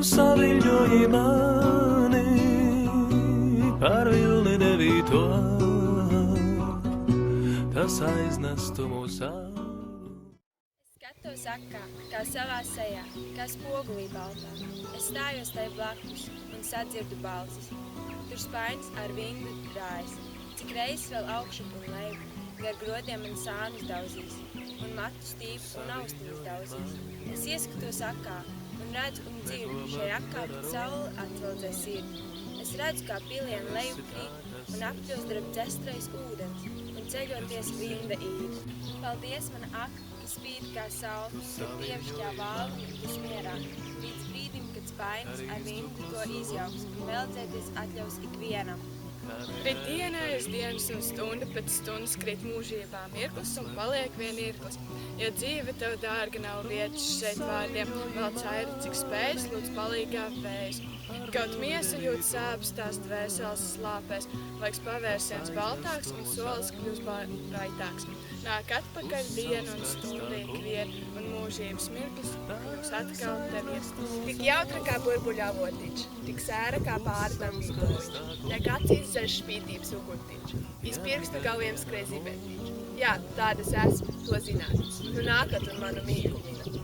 saviļoji mani par vilni devīto, tas aiznestu mūsu. Skatos akā, kā savā sejā, kā spogulī baltā. Es stājos tai blakus un sadzirdu balsis. Tur spainis ar vingu drājas, cik reizes vēl augšup un leju, gar grodiem man sānus dauzīs, un matu stīvus un austiņas dauzīs. Es ieskatos akā un redzu un dzirdu, šai akā pat saule atveldzē sirdi. Es redzu, kā pilieni leju krīt un apļos drab dzestrais ūdens, un ceļoties vinda īd. Paldies, mana aka, kas spīd kā saule, kad dievišķā vāli tas mierā, līdz brīdim, kad spainis ar vindu to izjauks un veldzēties atļaus ikvienam. Bet dienējas dienas un stunda pēc stundas krīt mūžībā mirklis un paliek vien irklis. Ja dzīve tev dārga nav vietas šeit vārdiem, vēl cairi, cik spējas, lūdz palīgā vējas. Kaut miesa jūt sāpes, tās dvēseles slāpēs, laiks pavērsiens baltāks un solis kļūs raitāks. Nāk atpakaļ diena un stunda ikvien, un mūžības mirklis kļūs atkal tev iestas. Tik jautra kā burbuļa avotiņš, tik sēra kā pārtam vītoliņš, nek acīs zež spītības uguntiņš, iz pirkstu galiem skrē zibentiņš. Jā, tādas esmu, to zināt, nu nākat un manu mīku minat.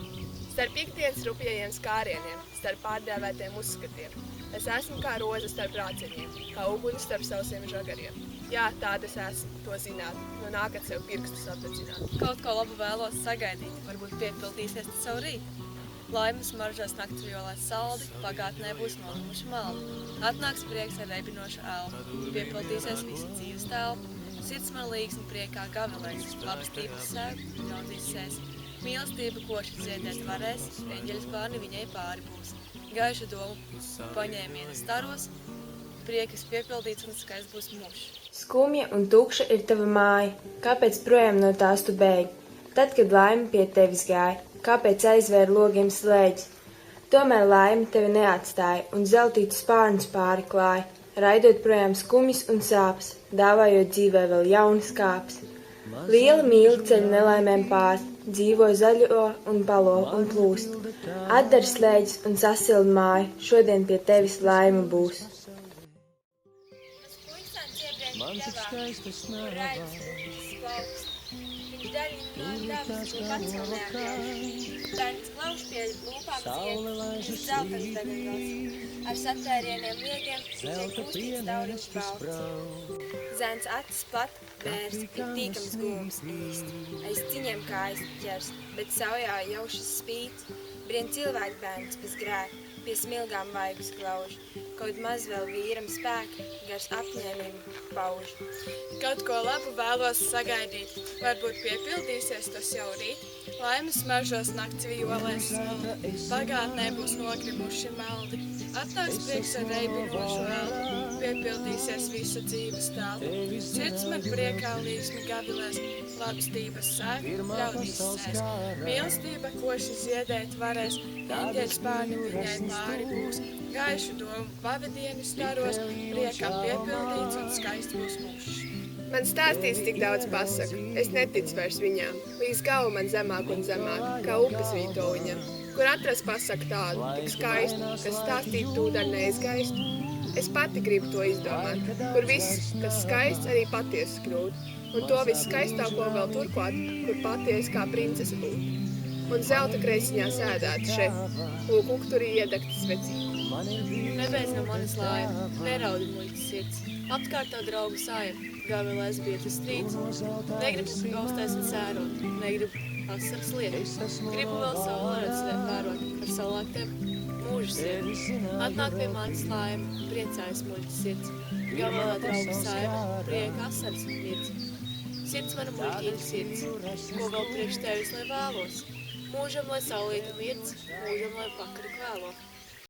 Starp ikdienas rupjajiem skārieniem, starp pārdēvētiem uzskatiem, es esmu kā roza starp rāceņiem, kā uguns starp sausiem žagariem. Jā, tādas esmu, to zināt, nu nākat sev pirkstus apdedzināt. Kaut ko labu vēlos sagaidīt, varbūt piepildīsies tas savu rītu. Laimes maržās nakts violēs saldi, pagātnē būs nolimuši maldi. Atnāks prieks ar rebinošu elpu, piepildīsies visa dzīves telpa. Sirds man līgsni priekā gavilēs, labestības sēg, ļaudīs sēs. Mīlestība koši ziedēt varēs, eņģeļas bārni viņai pāri būs. Gaišu domu paņēmienu staros, priekas piepildīts un skaists būs mūžs. Skumja un tukša ir tava māja, kāpēc projām no tās tu bēgi? Tad, kad laime pie tevis gāja, kāpēc aizvēra logiem slēģis? Tomēr laime tevi neatstāja un zeltītu spārnus pāri klāja, raidot projām skumjas un sāpes, dāvājot dzīvē vēl jaunas kāpes. Liela mīla ceļ nelaimēm pāri, dzīvo zaļo un palo un plūst. Atdari slēģis un sasildi māju, šodien pie tevis laime būs. Man tik skaistas nav. Viņš daļina no dabas, un pats vēl neatļauj. Bērns klauž pie lūpām zied, viņš zeltens debeļos. Ar satērieniem liegiem tiek kustīts tauriņš balts. Zēns acis plat, mērs, ir tīkams gūms īst. Aiz ciņiem kājas ķers, bet saujā jaušas spīt. Brien cilvēku bērns, kas grēk, pie smilgām vaigus klauž. Kaut maz vēl vīram spēki, gars apņēmību pauž. Kaut ko labu vēlos sagaidīt, varbūt piepildīsies tas jau rīt. Laimes maržos nakts violēs saldi, pagātnē būs nogrimuši maldi. Atnāks prieks ar reibinošu elpu, piepildīsies visa dzīves telpa. Sirds man priekā līgsmi gavilēs, labestības sēk, ļaudīs sēs. Mīlestība koši ziedēt varēs, eņģeļas bārni viņai pāri būs. Gaišu domu pavadieni staros, priekam piepildīts un skaists būs mūžs. Man stāstīts tik daudz pasaku, es neticu vairs viņām, līdz galvu man zemāk un zemāk, kā upes vītoliņam. Kur atrast pasaku tādu, tik skaistu, kas stāstītu tūdaļ neizgaistu? Es pati gribu to izdomāt, kur viss, kas skaists, arī patiesi kļūt, un to visskaistāko vēl turklāt, kur patiesi kā princese būtu. Un zelta kreisiņā sēdētu šeit, lūk ukturī iedegta svecīte. Nebeidz no manis laima, neraudi muļķis sirds. Apkārtā draugu sājam, gavilēs bieti strīds. Negribu gaustēs un sērot, negribu asaras liet. Gribu vēl savu redzēt vērot ar salāktiem mūžu sirdi. Atnāk pie manis laima, priecājas muļķis sirds. Gavilē draugu sājam, prieka asaras mirdz. Sirds mana muļķīga sirds, ko vēl priekš tevis lai vēlos. Mūžam, lai saulīte mirdz, mūžam, lai pakari kvēlo.